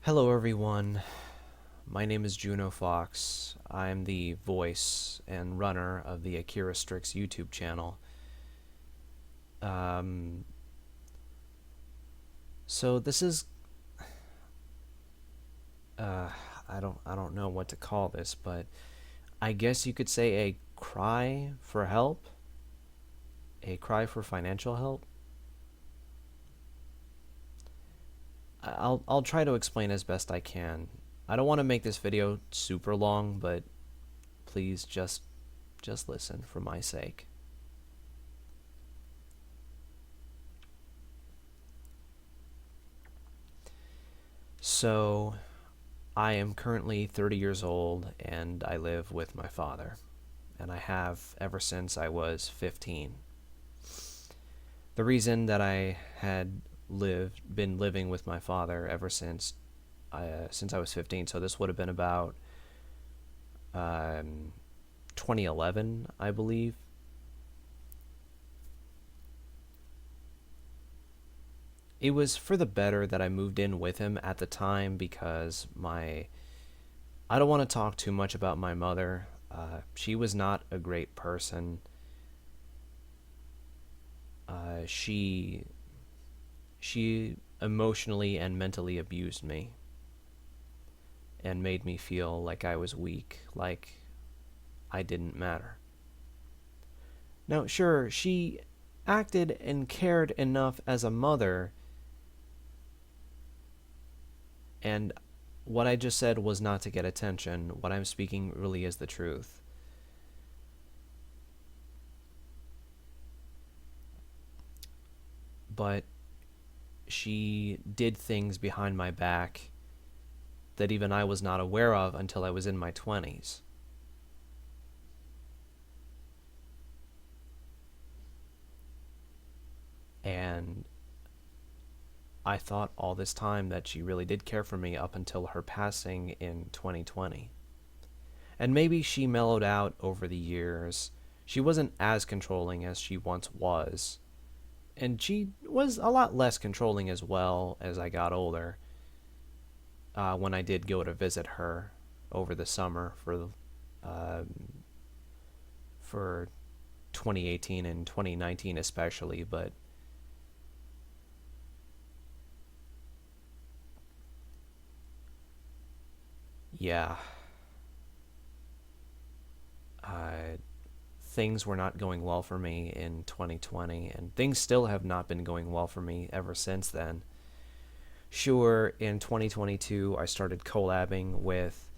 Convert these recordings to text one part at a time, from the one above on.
Hello, everyone. My name is Juno Fox. I'm the voice and runner of the Akira Strix YouTube channel. Um, so this is, uh, I don't know what to call this, but I guess you could say a cry for help, a cry for financial help. I'll try to explain as best I can. I don't want to make this video super long, but please just listen for my sake. So, I am currently 30 years old and I live with my father, and I have ever since I was 15. The reason that I had been living with my father ever since I was 15, so this would have been about 2011, I believe. It was for the better that I moved in with him at the time because I don't want to talk too much about my mother. She was not a great person. She emotionally and mentally abused me and made me feel like I was weak, like I didn't matter. Now, sure, she acted and cared enough as a mother, and what I just said was not to get attention. What I'm speaking really is the truth. But she did things behind my back that even I was not aware of until I was in my 20s. And I thought all this time that she really did care for me up until her passing in 2020. And maybe she mellowed out over the years. She wasn't as controlling as she once was. And she was a lot less controlling as well as I got older. When I did go to visit her over the summer for 2018 and 2019 especially, but yeah, uh, things were not going well for me in 2020, and things still have not been going well for me ever since then. Sure, in 2022, I started collabing with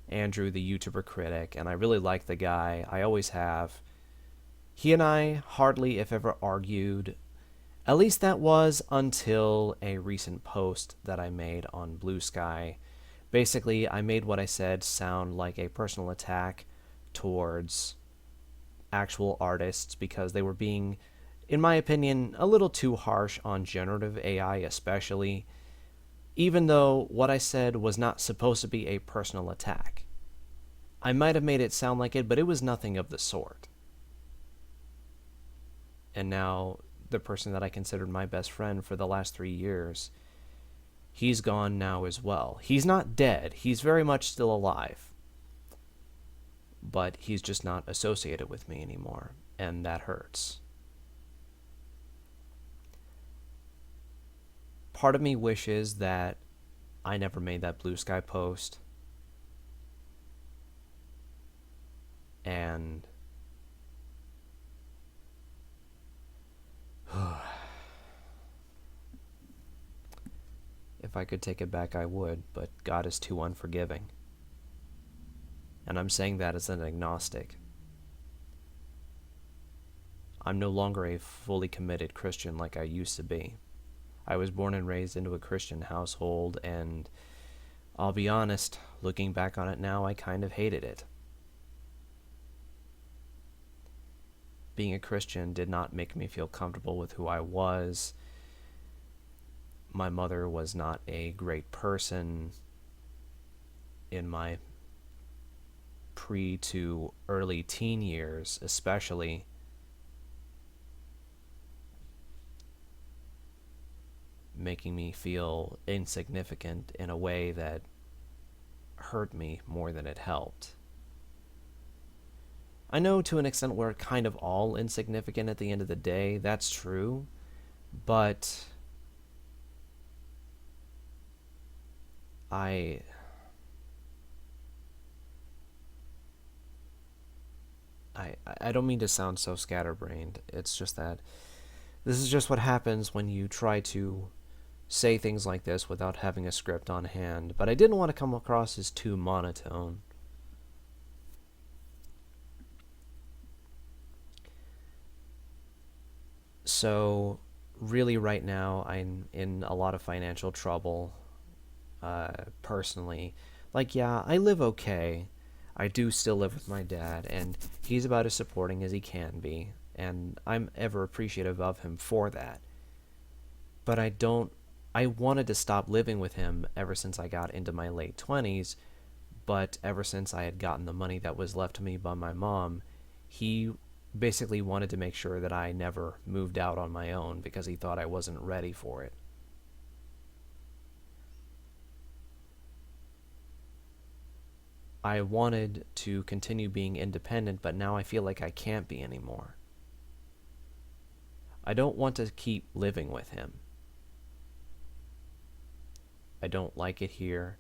Andrew, the YouTuber critic, and I really like the guy. I always have. He and I hardly, if ever, argued. At least that was until a recent post that I made on Blue Sky. Basically, I made what I said sound like a personal attack towards actual artists because they were being, in my opinion, a little too harsh on generative AI especially, even though what I said was not supposed to be a personal attack. I might have made it sound like it, but it was nothing of the sort. And now the person that I considered my best friend for the last 3 years, he's gone now as well. He's not dead. He's very much still alive. But he's just not associated with me anymore, and that hurts. Part of me wishes that I never made that Blue Sky post. And if I could take it back, I would, but God is too unforgiving. And I'm saying that as an agnostic. I'm no longer a fully committed Christian like I used to be. I was born and raised into a Christian household, and I'll be honest, looking back on it now, I kind of hated it. Being a Christian did not make me feel comfortable with who I was. My mother was not a great person in my pre to early teen years, especially. making me feel insignificant in a way that hurt me more than it helped. I know to an extent we're kind of all insignificant at the end of the day. That's true. But I I don't mean to sound so scatterbrained. It's just that this is just what happens when you try to say things like this without having a script on hand. But I didn't want to come across as too monotone. So, really, right now, I'm in a lot of financial trouble, personally. Like, yeah, I live okay. I do still live with my dad, and he's about as supporting as he can be, and I'm ever appreciative of him for that. But I wanted to stop living with him ever since I got into my late 20s, but ever since I had gotten the money that was left to me by my mom, he basically wanted to make sure that I never moved out on my own because he thought I wasn't ready for it. I wanted to continue being independent, but now I feel like I can't be anymore. I don't want to keep living with him. I don't like it here.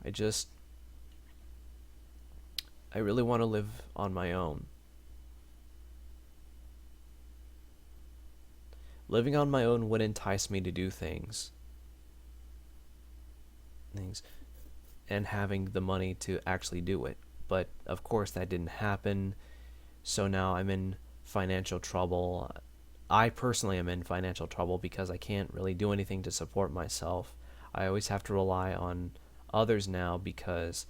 I just, I really want to live on my own. Living on my own would entice me to do things, and having the money to actually do it. But of course, that didn't happen. So now I'm in financial trouble. I personally am in financial trouble because I can't really do anything to support myself. I always have to rely on others now because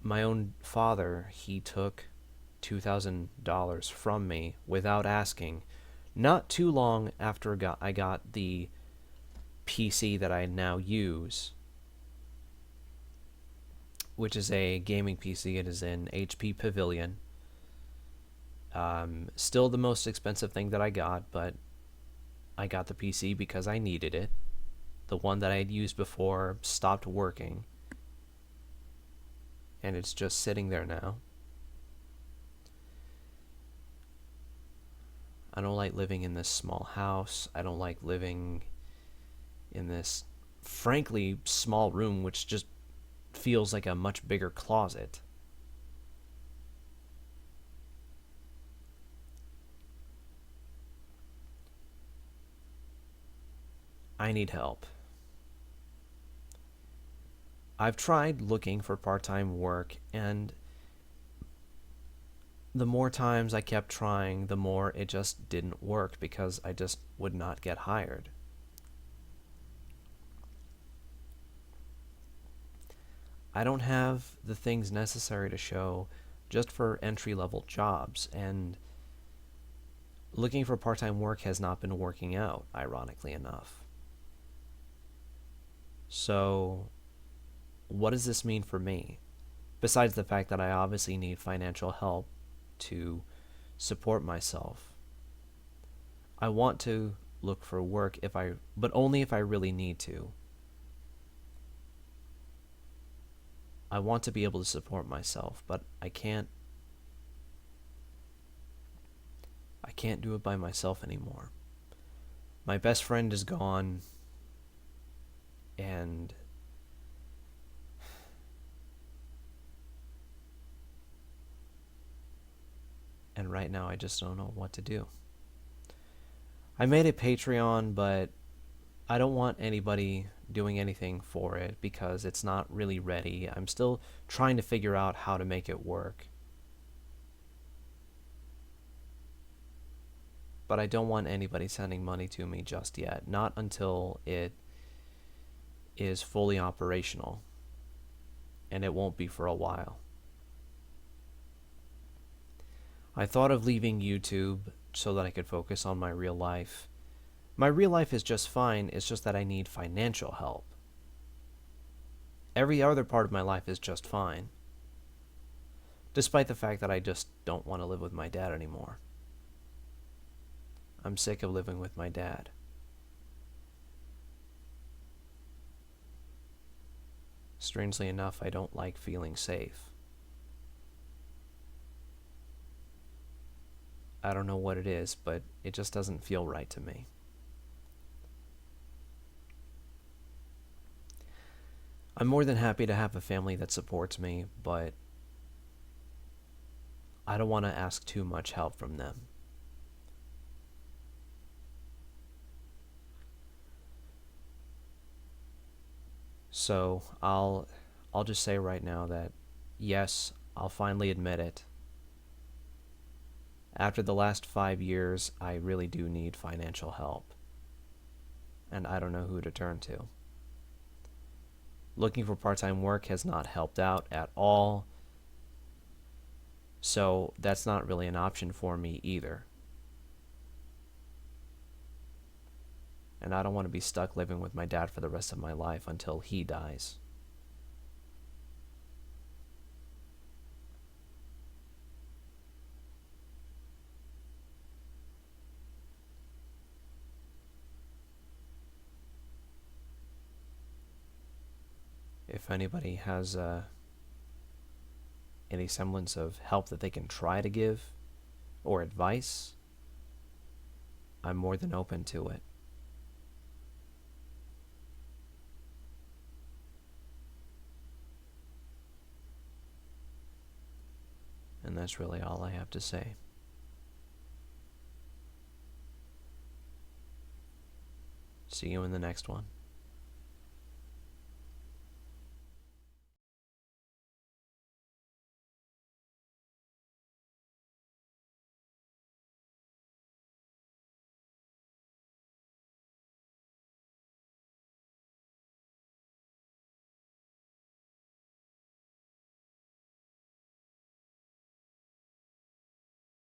my own father, he took $2,000 from me without asking. Not too long after I got the PC that I now use, which is a gaming PC. It is an HP Pavilion. Still the most expensive thing that I got, but I got the PC because I needed it. The one that I had used before stopped working, and it's just sitting there now. I don't like living in this small house. I don't like living in this, frankly, small room, which just feels like a much bigger closet. I need help. I've tried looking for part-time work, and the more times I kept trying, the more it just didn't work because I just would not get hired. I don't have the things necessary to show just for entry-level jobs, and looking for part-time work has not been working out, ironically enough. So, what does this mean for me? Besides the fact that I obviously need financial help to support myself. I want to look for work but only if I really need to. I want to be able to support myself, but I can't do it by myself anymore. My best friend is gone, and right now I just don't know what to do. I made a Patreon, but I don't want anybody doing anything for it because it's not really ready. I'm still trying to figure out how to make it work. But I don't want anybody sending money to me just yet. Not until it is fully operational. And it won't be for a while. I thought of leaving YouTube so that I could focus on my real life. My real life is just fine, it's just that I need financial help. Every other part of my life is just fine. Despite the fact that I just don't want to live with my dad anymore. I'm sick of living with my dad. Strangely enough, I don't like feeling safe. I don't know what it is, but it just doesn't feel right to me. I'm more than happy to have a family that supports me, but I don't want to ask too much help from them. So I'll just say right now that yes, I'll finally admit it. After the last 5 years, I really do need financial help, and I don't know who to turn to. Looking for part-time work has not helped out at all, so that's not really an option for me either. And I don't want to be stuck living with my dad for the rest of my life until he dies. If anybody has any semblance of help that they can try to give or advice, I'm more than open to it. And that's really all I have to say. See you in the next one.